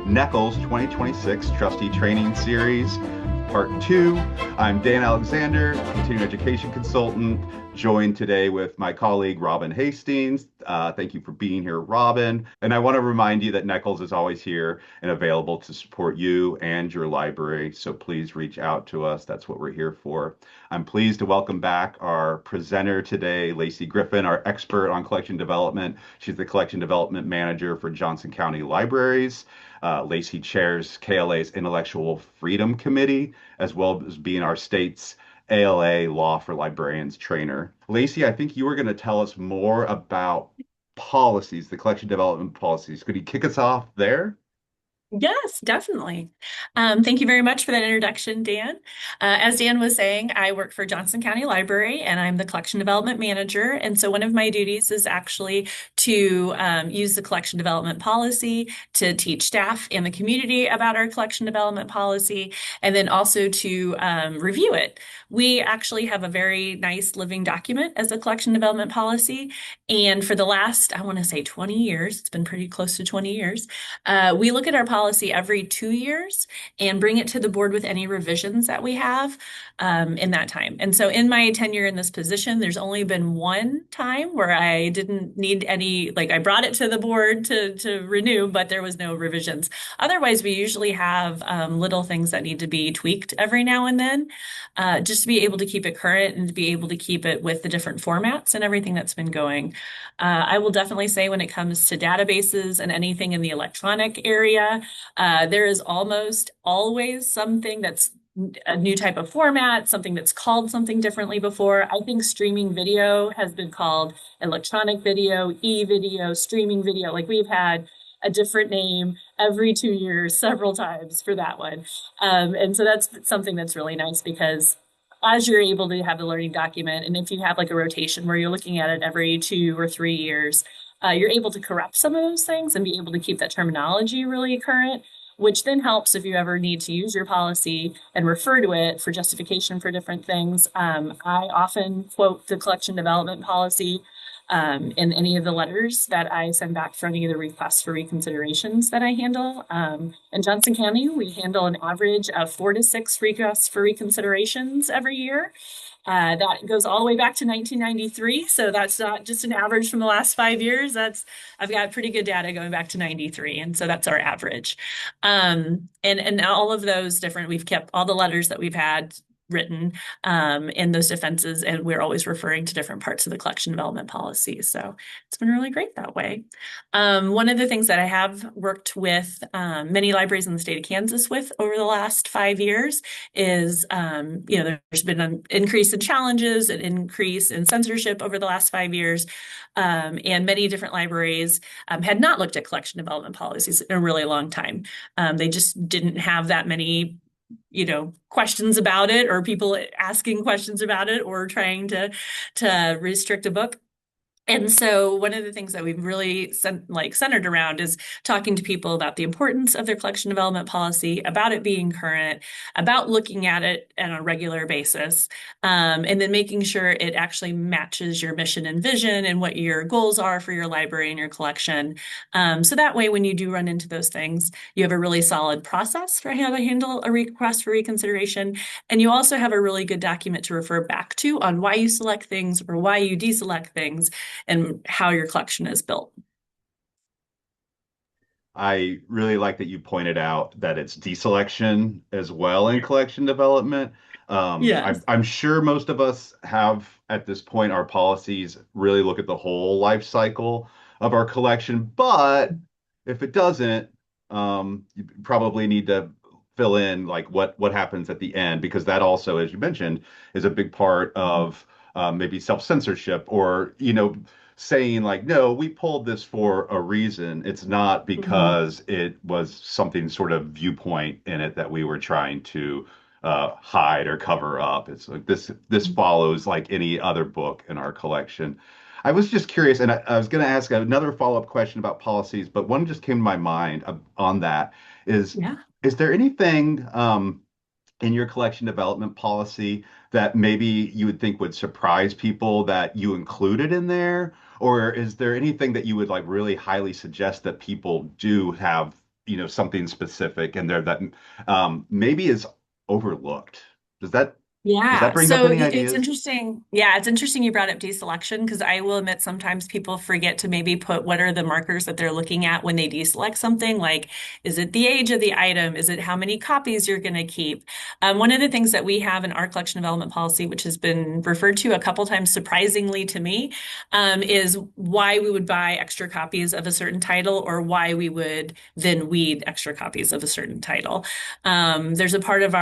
NECL's 2026 Trustee Training Series, Part 2. I'm Dan Alexander, Continuing Education Consultant, joined today with my colleague, Robin Hastings. Thank you for being here, Robin. And I want to remind you that NECL's is always here and available to support you and your library, so please reach out to us. That's what we're here for. I'm pleased to welcome back our presenter today, Lacie Griffin, our expert on collection development. She's the Collection Development Manager for Johnson County Libraries. Lacie chairs KLA's Intellectual Freedom Committee, as well as being our state's ALA Law for Librarians trainer. Lacie, I think you were going to tell us more about policies, the collection development policies. Could you kick us off there? Yes, definitely. Thank you very much for that introduction, Dan. As Dan was saying, I work for Johnson County Library and I'm the collection development manager. And so one of my duties is actually to use the collection development policy to teach staff and the community about our collection development policy, and then also to review it. We actually have a very nice living document as a collection development policy. And for the last, I want to say 20 years, it's been pretty close to 20 years, we look at our policy every 2 years and bring it to the board with any revisions that we have in that time. And so in my tenure in this position, there's only been one time where I didn't need any, like I brought it to the board to renew, but there was no revisions. Otherwise, we usually have little things that need to be tweaked every now and then, just to be able to keep it current and to be able to keep it with the different formats and everything that's been going. I will definitely say when it comes to databases and anything in the electronic area, there is almost always something that's a new type of format, something that's called something differently before. I think streaming video has been called electronic video, e-video, streaming video. Like we've had a different name every 2 years, several times for that one. And so that's something that's really nice because as you're able to have the learning document, and if you have like a rotation where you're looking at it every 2 or 3 years, you're able to correct some of those things and be able to keep that terminology really current, which then helps if you ever need to use your policy and refer to it for justification for different things. I often quote the collection development policy in any of the letters that I send back for any of the requests for reconsiderations that I handle. In Johnson County, we handle an average of 4 to 6 requests for reconsiderations every year. That goes all the way back to 1993. So that's not just an average from the last 5 years. I've got pretty good data going back to 93. And so that's our average. And all of those different, we've kept all the letters that we've had written in those defenses, and we're always referring to different parts of the collection development policy. So it's been really great that way. One of the things that I have worked with many libraries in the state of Kansas with over the last 5 years is, there's been an increase in challenges, an increase in censorship over the last 5 years. And many different libraries had not looked at collection development policies in a really long time. They just didn't have that many questions about it, or people asking questions about it, or trying to restrict a book. And so one of the things that we've really centered around is talking to people about the importance of their collection development policy, about it being current, about looking at it on a regular basis, and then making sure it actually matches your mission and vision and what your goals are for your library and your collection. So that way, when you do run into those things, you have a really solid process for how to handle a request for reconsideration. And you also have a really good document to refer back to on why you select things or why you deselect things, and how your collection is built. I really like that you pointed out that it's deselection as well in collection development. Yes. I'm sure most of us have at this point our policies really look at the whole life cycle of our collection, but if it doesn't, you probably need to fill in like what happens at the end, because that also, as you mentioned, is a big part of maybe self-censorship, or saying like, no, we pulled this for a reason. It's not Mhm. because it was something sort of viewpoint in it that we were trying to hide or cover up. It's like this follows like any other book in our collection. I was just curious, and I was going to ask another follow-up question about policies, but one just came to my mind on that is, Yeah. is there anything in your collection development policy that maybe you would think would surprise people that you included in there? Or is there anything that you would like really highly suggest that people do have something specific in there that maybe is overlooked. Does that does that Yeah, bring up so any it's ideas? interesting. Yeah, it's interesting you brought up deselection because I will admit sometimes people forget to maybe put what are the markers that they're looking at when they deselect something. Like, is it the age of the item? Is it how many copies you're going to keep? One of the things that we have in our collection development policy, which has been referred to a couple times surprisingly to me, is why we would buy extra copies of a certain title or why we would then weed extra copies of a certain title. There's a part of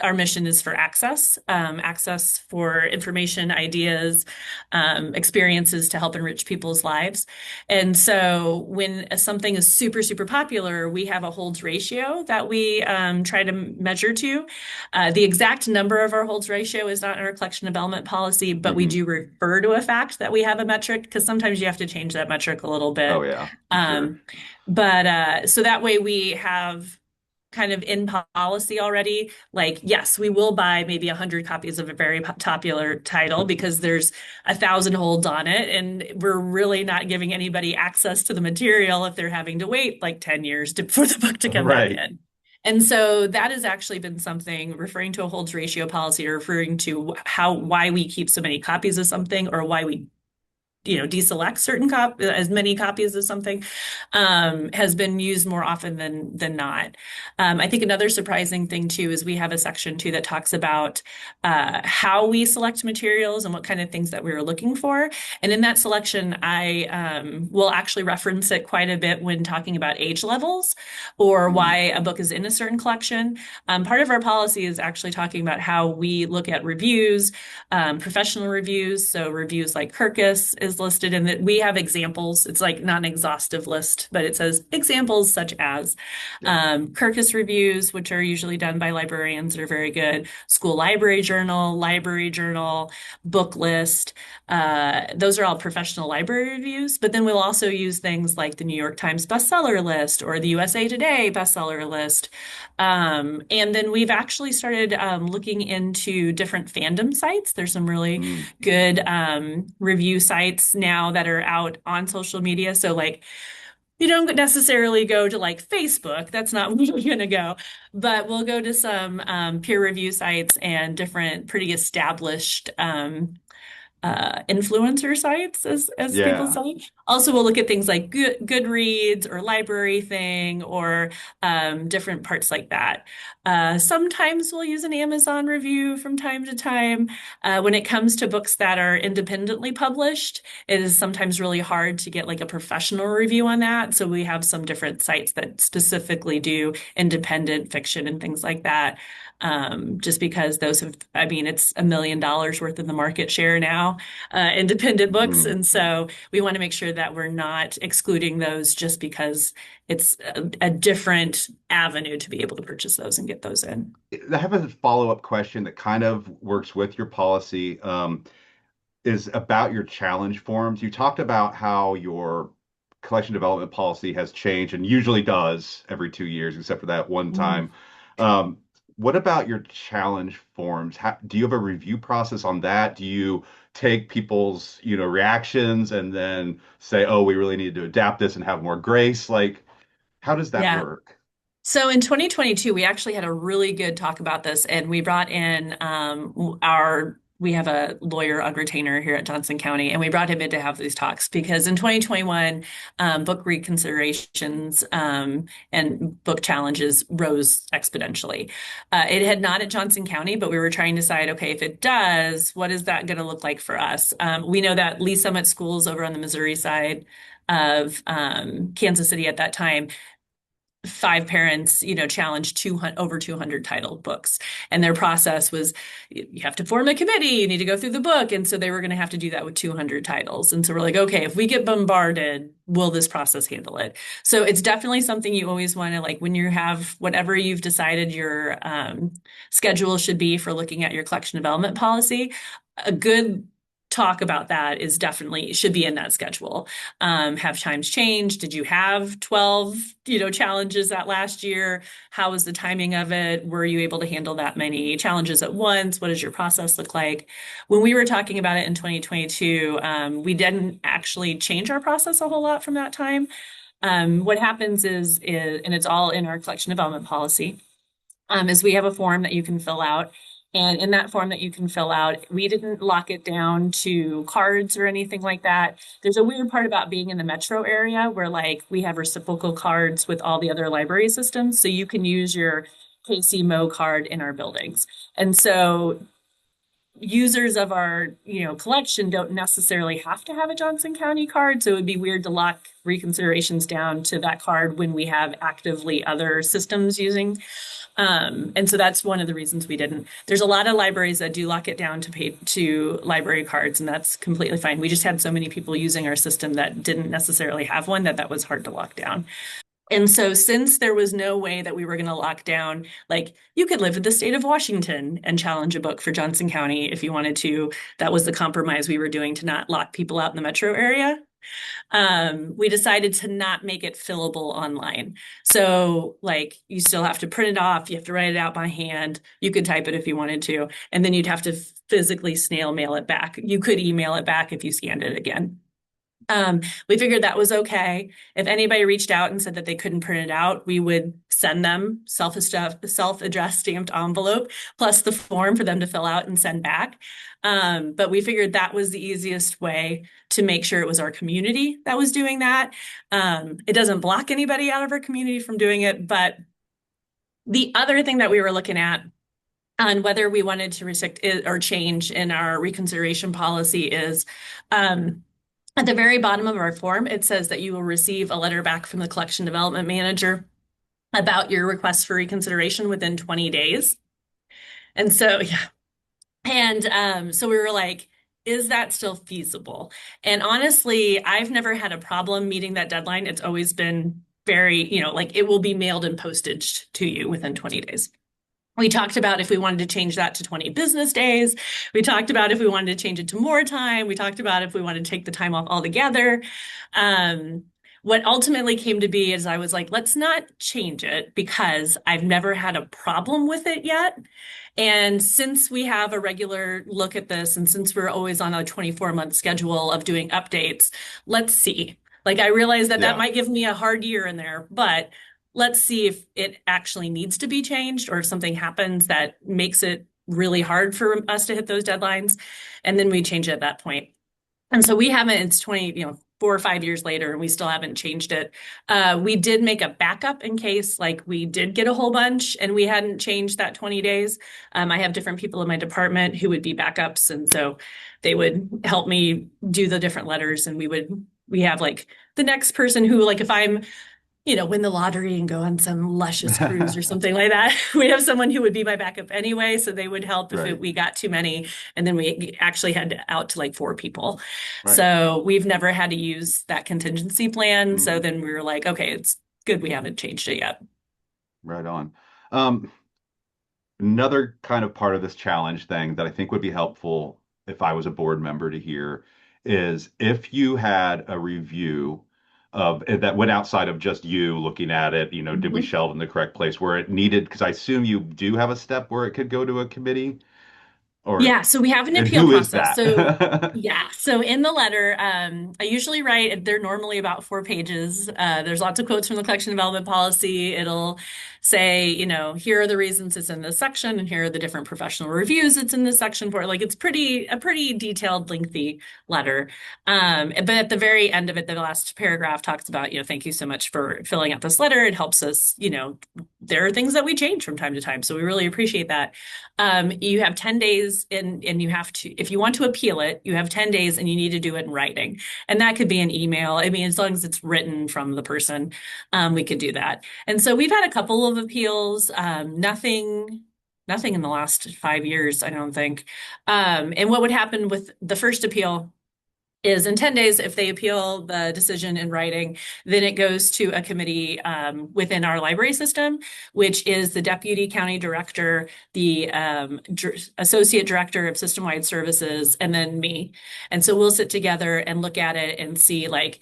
our mission is for access, access for information, ideas, experiences to help enrich people's lives. And so when something is super, super popular, we have a holds ratio that we try to measure to. The exact number of our holds ratio is not in our collection development policy, but we Hmm. do refer to a fact that we have a metric because sometimes you have to change that metric a little Oh bit. yeah, I'm sure. Um, but so that way we have kind of in policy already, like, yes, we will buy maybe 100 copies of a very popular title because there's 1,000 holds on it. And we're really not giving anybody access to the material if they're having to wait like 10 years for the book to come back Right. in. And so that has actually been something referring to a holds ratio policy or referring to why we keep so many copies of something or why we deselect as many copies of something has been used more often than not. I think another surprising thing too is we have a section too that talks about how we select materials and what kind of things that we were looking for. And in that selection, I will actually reference it quite a bit when talking about age levels or why Mm. a book is in a certain collection. Part of our policy is actually talking about how we look at reviews, professional reviews. So reviews like Kirkus is listed in that we have examples. It's like not an exhaustive list, but it says examples such as Yeah. Kirkus reviews, which are usually done by librarians that are very good, school library journal, book list. Those are all professional library reviews. But then we'll also use things like the New York Times bestseller list or the USA Today bestseller list. And then we've actually started looking into different fandom sites. There's some really Mm. good review sites now that are out on social media. So like you don't necessarily go to like Facebook. That's not where we're going to go, but we'll go to some peer review sites and different pretty established influencer sites, as people Yeah. say. Also, we'll look at things like Goodreads or Library Thing or different parts like that. Sometimes we'll use an Amazon review from time to time. When it comes to books that are independently published, it is sometimes really hard to get like a professional review on that. So we have some different sites that specifically do independent fiction and things like that. Just because those have, I mean, it's $1 million worth of the market share now, independent books. Mm. And so we want to make sure that we're not excluding those just because it's a different avenue to be able to purchase those and get those in. I have a follow-up question that kind of works with your policy. Is about your challenge forms. You talked about how your collection development policy has changed and usually does every 2 years, except for that one Mm. time. Um, what about your challenge forms? Do you have a review process on that? Do you take people's, reactions and then say, oh, we really need to adapt this and have more grace? Like, how does that Yeah. work? So in 2022, we actually had a really good talk about this, and we brought in we have a lawyer on retainer here at Johnson County, and we brought him in to have these talks because in 2021, book reconsiderations and book challenges rose exponentially. It had not at Johnson County, but we were trying to decide, okay, if it does, what is that going to look like for us? We know that Lee Summit Schools over on the Missouri side of Kansas City at that time five parents, challenged 200, over 200 titled books. And their process was you have to form a committee, you need to go through the book. And so they were going to have to do that with 200 titles. And so we're like, okay, if we get bombarded, will this process handle it? So it's definitely something you always want to like when you have whatever you've decided your schedule should be for looking at your collection development policy. A good talk about that is definitely should be in that schedule. Have times changed? Did you have 12, challenges that last year? How was the timing of it? Were you able to handle that many challenges at once? What does your process look like? When we were talking about it in 2022, we didn't actually change our process a whole lot from that time. What happens is, and it's all in our collection development policy, is we have a form that you can fill out. And in that form that you can fill out, we didn't lock it down to cards or anything like that. There's a weird part about being in the metro area where like we have reciprocal cards with all the other library systems. So you can use your KC Mo card in our buildings. And so users of our, collection don't necessarily have to have a Johnson County card. So it would be weird to lock reconsiderations down to that card when we have actively other systems using. And so that's one of the reasons we didn't. There's a lot of libraries that do lock it down to pay to library cards, and that's completely fine. We just had so many people using our system that didn't necessarily have one that was hard to lock down. And so, since there was no way that we were going to lock down, like you could live in the state of Washington and challenge a book for Johnson County if you wanted to, that was the compromise we were doing to not lock people out in the metro area. We decided to not make it fillable online. So, like, you still have to print it off, you have to write it out by hand. You could type it if you wanted to, and then you'd have to physically snail mail it back. You could email it back if you scanned it again. We figured that was okay. If anybody reached out and said that they couldn't print it out, we would send them self-addressed stamped envelope plus the form for them to fill out and send back. But we figured that was the easiest way to make sure it was our community that was doing that. It doesn't block anybody out of our community from doing it, but the other thing that we were looking at on whether we wanted to restrict it or change in our reconsideration policy is at the very bottom of our form, it says that you will receive a letter back from the collection development manager about your request for reconsideration within 20 days. And so, yeah. And so we were like, is that still feasible? And honestly, I've never had a problem meeting that deadline. It's always been very, like it will be mailed and posted to you within 20 days. We talked about if we wanted to change that to 20 business days. We talked about if we wanted to change it to more time. We talked about if we wanted to take the time off altogether. What ultimately came to be is I was like, let's not change it because I've never had a problem with it yet. And since we have a regular look at this, and since we're always on a 24-month schedule of doing updates, let's see. Like, I realize that that might give me a hard year in there, but let's see if it actually needs to be changed or if something happens that makes it really hard for us to hit those deadlines. And then we change it at that point. And so we haven't, it's 4 or 5 years later, and we still haven't changed it. We did make a backup in case like we did get a whole bunch and we hadn't changed that 20 days. I have different people in my department who would be backups. And so they would help me do the different letters. And we have like the next person who, like, if I'm win the lottery and go on some luscious cruise or something like that. We have someone who would be my backup anyway, so they would help if we got too many. And then we actually had out to like 4 people. Right. So we've never had to use that contingency plan. Mm-hmm. So then we were like, okay, it's good we haven't changed it yet. Right on. Another kind of part of this challenge thing that I think would be helpful if I was a board member to hear is if you had a review of that went outside of just you looking at it, did we shelve in the correct place where it needed? Because I assume you do have a step where it could go to a committee. Yeah, so we have an appeal process. So yeah, so in the letter, I usually write, they're normally about 4 pages. There's lots of quotes from the collection development policy. It'll say, here are the reasons it's in this section, and here are the different professional reviews it's in this section for. Like, it's a pretty detailed, lengthy letter. But at the very end of it, the last paragraph talks about, thank you so much for filling out this letter. It helps us, there are things that we change from time to time. So we really appreciate that. You have 10 days and you have to, if you want to appeal it, you have 10 days and you need to do it in writing. And that could be an email. I mean, as long as it's written from the person, we could do that. And so we've had a couple of appeals, nothing in the last 5 years, I don't think. And what would happen with the first appeal is in 10 days, if they appeal the decision in writing, then it goes to a committee within our library system, which is the deputy county director, the associate director of system-wide services, and then me. And so we'll sit together and look at it and see, like,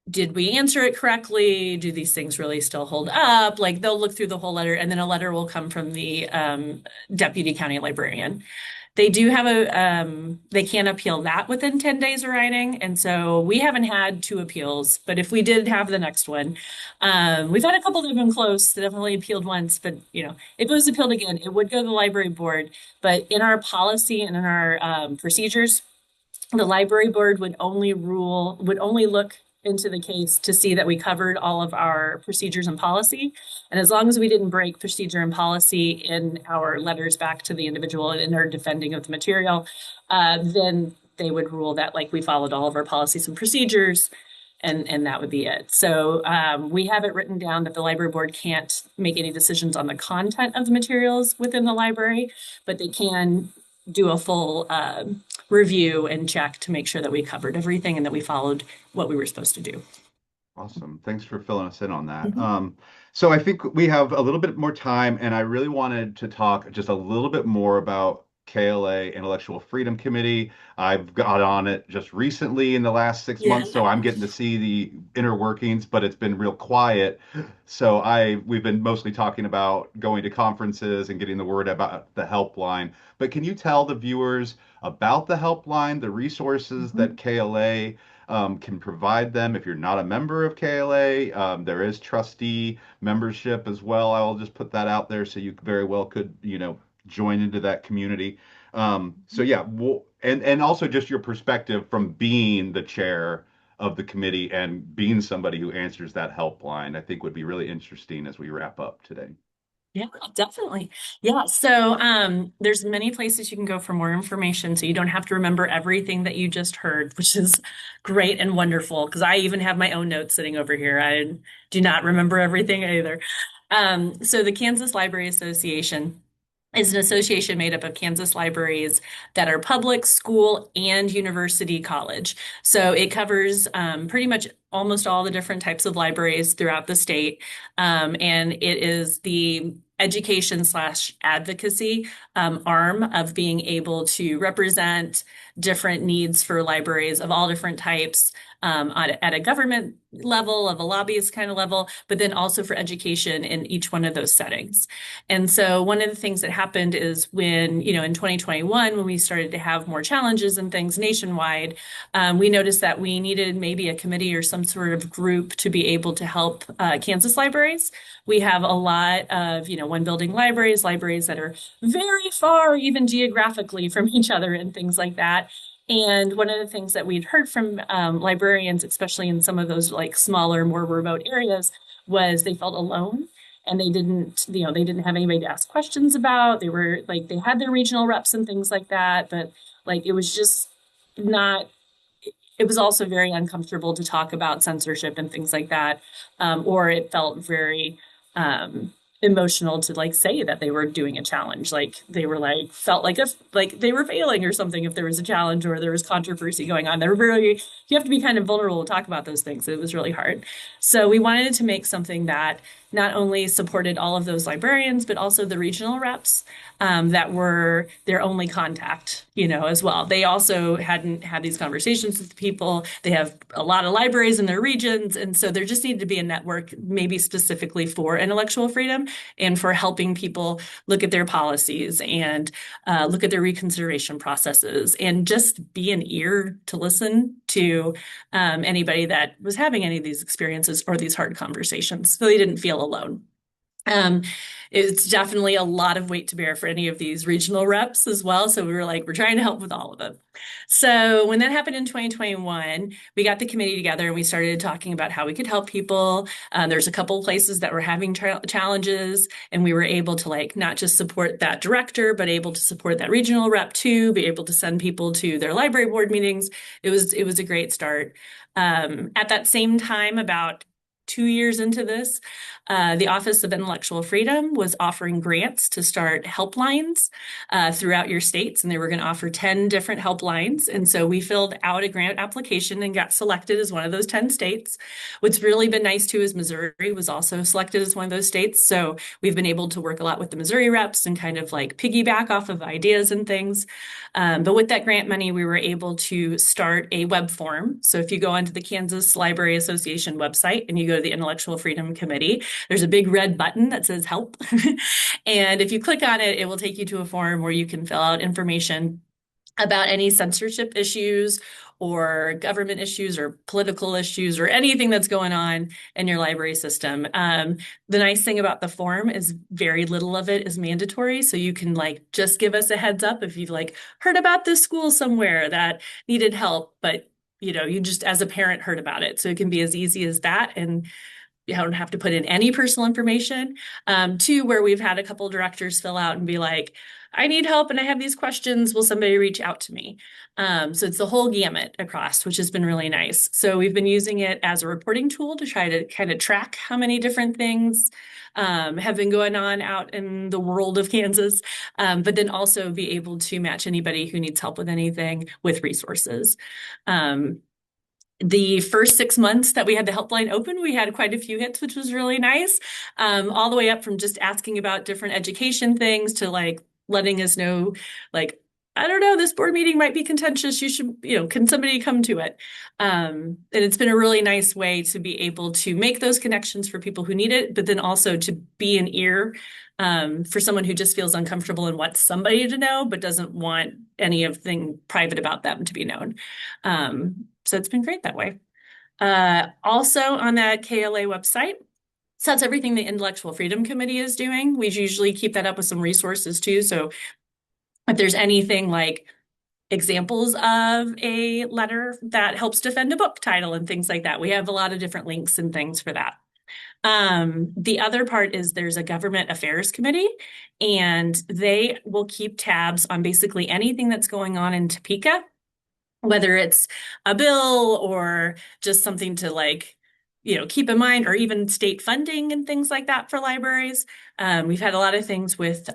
did we answer it correctly? Do these things really still hold up? Like, they'll look through the whole letter, and then a letter will come from the deputy county librarian. They do have they can appeal that within 10 days of writing. And so we haven't had two appeals, but if we did have the next one, we've had a couple that have been close, that have only appealed once, but if it was appealed again, it would go to the library board. But in our policy and in our procedures, the library board would only look into the case to see that we covered all of our procedures and policy. And as long as we didn't break procedure and policy in our letters back to the individual and in our defending of the material, then they would rule that like we followed all of our policies and procedures, and that would be it. So we have it written down that the library board can't make any decisions on the content of the materials within the library, but they can do a full review and check to make sure that we covered everything and that we followed what we were supposed to do. Awesome. Thanks for filling us in on that. Mhm. So I think we have a little bit more time, and I really wanted to talk just a little bit more about KLA Intellectual Freedom Committee. I've got on it just recently in the last 6 months, so Yeah. I'm getting to see the inner workings, but it's been real quiet. So we've been mostly talking about going to conferences and getting the word about the helpline. But can you tell the viewers about the helpline, the resources that Mhm. KLA can provide them if you're not a member of KLA? There is trustee membership as well. I will just put that out there so you very well could, join into that community. So yeah, and also just your perspective from being the chair of the committee and being somebody who answers that helpline, I think would be really interesting as we wrap up today. Yeah, definitely. Yeah. So there's many places you can go for more information. So you don't have to remember everything that you just heard, which is great and wonderful. Because I even have my own notes sitting over here. I do not remember everything either. So the Kansas Library Association is an association made up of Kansas libraries that are public, school, and university college. So it covers pretty much almost all the different types of libraries throughout the state. And it is the education slash advocacy arm of being able to represent different needs for libraries of all different types at a government level, of a lobbyist kind of level, but then also for education in each one of those settings. And so one of the things that happened is when, in 2021, when we started to have more challenges and things nationwide, we noticed that we needed maybe a committee or some sort of group to be able to help Kansas libraries. We have a lot of, one building libraries that are very far, even geographically, from each other and things like that. And one of the things that we'd heard from librarians, especially in some of those like smaller, more remote areas, was they felt alone and they didn't have anybody to ask questions about. They were like, they had their regional reps and things like that, but like it was just not, it was also very uncomfortable to talk about censorship and things like that. Or it felt very, emotional to like say that they were doing a challenge, like they were like felt like if like they were failing or something if there was a challenge or there was controversy going on. They were really, you have to be kind of vulnerable to talk about those things. It was really hard. So we wanted to make something that not only supported all of those librarians but also the regional reps that were their only contact, as well. They also hadn't had these conversations with people. They have a lot of libraries in their regions, and so there just needed to be a network maybe specifically for intellectual freedom and for helping people look at their policies and look at their reconsideration processes and just be an ear to listen to anybody that was having any of these experiences or these hard conversations so they didn't feel alone. Um, it's definitely a lot of weight to bear for any of these regional reps as well. So we were like, we're trying to help with all of it. So when that happened in 2021, we got the committee together and we started talking about how we could help people. There's a couple of places that were having challenges, and we were able to like not just support that director, but able to support that regional rep too, be able to send people to their library board meetings. It was a great start. At that same time, about 2 years into this, the Office of Intellectual Freedom was offering grants to start helplines throughout your states, and they were going to offer 10 different helplines. And so we filled out a grant application and got selected as one of those 10 states. What's really been nice too is Missouri was also selected as one of those states. So we've been able to work a lot with the Missouri reps and kind of like piggyback off of ideas and things. But with that grant money, we were able to start a web form. So if you go onto the Kansas Library Association website and you go of the Intellectual Freedom Committee. There's a big red button that says help. And if you click on it, it will take you to a form where you can fill out information about any censorship issues or government issues or political issues or anything that's going on in your library system. The nice thing about the form is very little of it is mandatory. So you can like just give us a heads up if you've like heard about this school somewhere that needed help, but you just as a parent heard about it. So it can be as easy as that. And you don't have to put in any personal information. Two, where we've had a couple directors fill out and be like, I need help and I have these questions. Will somebody reach out to me? So it's the whole gamut across, which has been really nice. So we've been using it as a reporting tool to try to kind of track how many different things have been going on out in the world of Kansas, but then also be able to match anybody who needs help with anything with resources. The first 6 months that we had the helpline open, we had quite a few hits, which was really nice. All the way up from just asking about different education things to like letting us know, like, I don't know, this board meeting might be contentious. You should, can somebody come to it? And it's been a really nice way to be able to make those connections for people who need it, but then also to be an ear for someone who just feels uncomfortable and wants somebody to know, but doesn't want anything private about them to be known. So it's been great that way. Also on that KLA website, so that's everything the Intellectual Freedom Committee is doing. We usually keep that up with some resources too. So if there's anything like examples of a letter that helps defend a book title and things like that, we have a lot of different links and things for that. The other part is there's a government affairs committee, and they will keep tabs on basically anything that's going on in Topeka, whether it's a bill or just something to like, keep in mind, or even state funding and things like that for libraries. We've had a lot of things with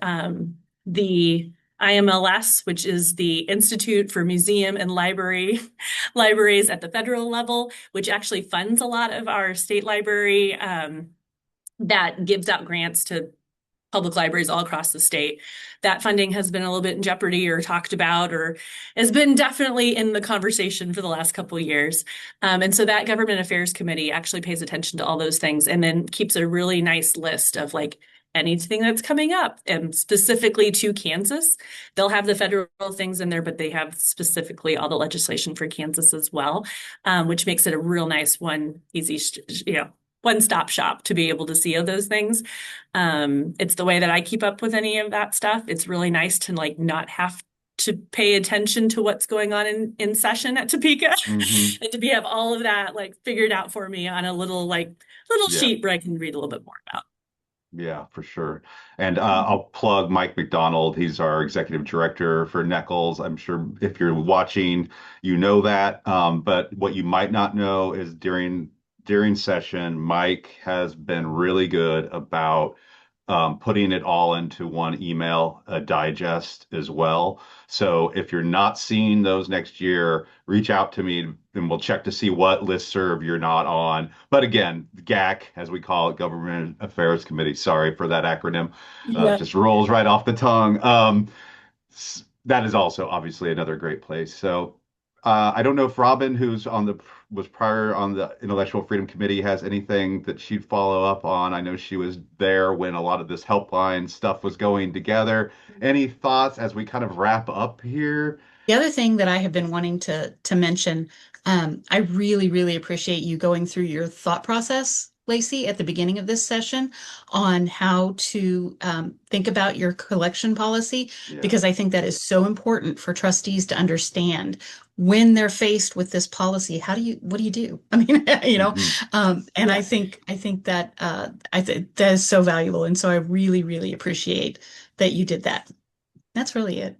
the IMLS, which is the Institute for Museum and Libraries at the federal level, which actually funds a lot of our state library that gives out grants to public libraries all across the state. That funding has been a little bit in jeopardy or talked about, or has been definitely in the conversation for the last couple of years. And so that government affairs committee actually pays attention to all those things and then keeps a really nice list of like anything that's coming up, and specifically to Kansas. They'll have the federal things in there, but they have specifically all the legislation for Kansas as well, which makes it a real nice one-stop shop to be able to see all those things. It's the way that I keep up with any of that stuff. It's really nice to like not have to pay attention to what's going on in session at Topeka Mm-hmm. and to have all of that like figured out for me on a little Yeah. sheet where I can read a little bit more about. Yeah, for sure. And I'll plug Mike McDonald. He's our executive director for Neckles. I'm sure if you're watching, you know that. But what you might not know is during session, Mike has been really good about putting it all into one email, a digest as well. So if you're not seeing those next year, reach out to me and we'll check to see what listserv you're not on. But again, GAC, as we call it, Government Affairs Committee, sorry for that acronym, Yeah. just rolls right off the tongue. That is also obviously another great place. So I don't know if Robin, was prior on the Intellectual Freedom Committee, has anything that she'd follow up on. I know she was there when a lot of this helpline stuff was going together. Any thoughts as we kind of wrap up here? The other thing that I have been wanting to mention, I really, really appreciate you going through your thought process, Lacie, at the beginning of this session on how to think about your collection policy, Yeah. because I think that is so important for trustees to understand when they're faced with this policy. What do you do? I mean, Hmm. and Yeah. I think that I think that is so valuable, and so I really, really appreciate that you did that. That's really it.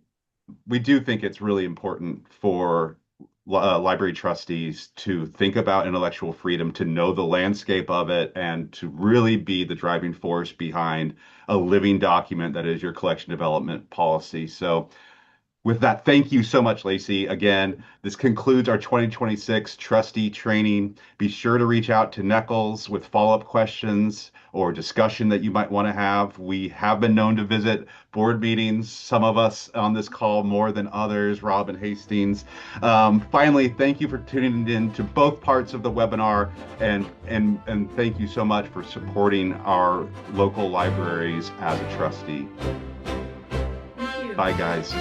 We do think it's really important for library trustees to think about intellectual freedom, to know the landscape of it, and to really be the driving force behind a living document that is your collection development policy. So With that, thank you so much, Lacie. Again, this concludes our 2026 trustee training. Be sure to reach out to Neckles with follow-up questions or discussion that you might want to have. We have been known to visit board meetings, some of us on this call more than others, Robin Hastings. Finally, thank you for tuning in to both parts of the webinar, and thank you so much for supporting our local libraries as a trustee. Thank you. Bye, guys.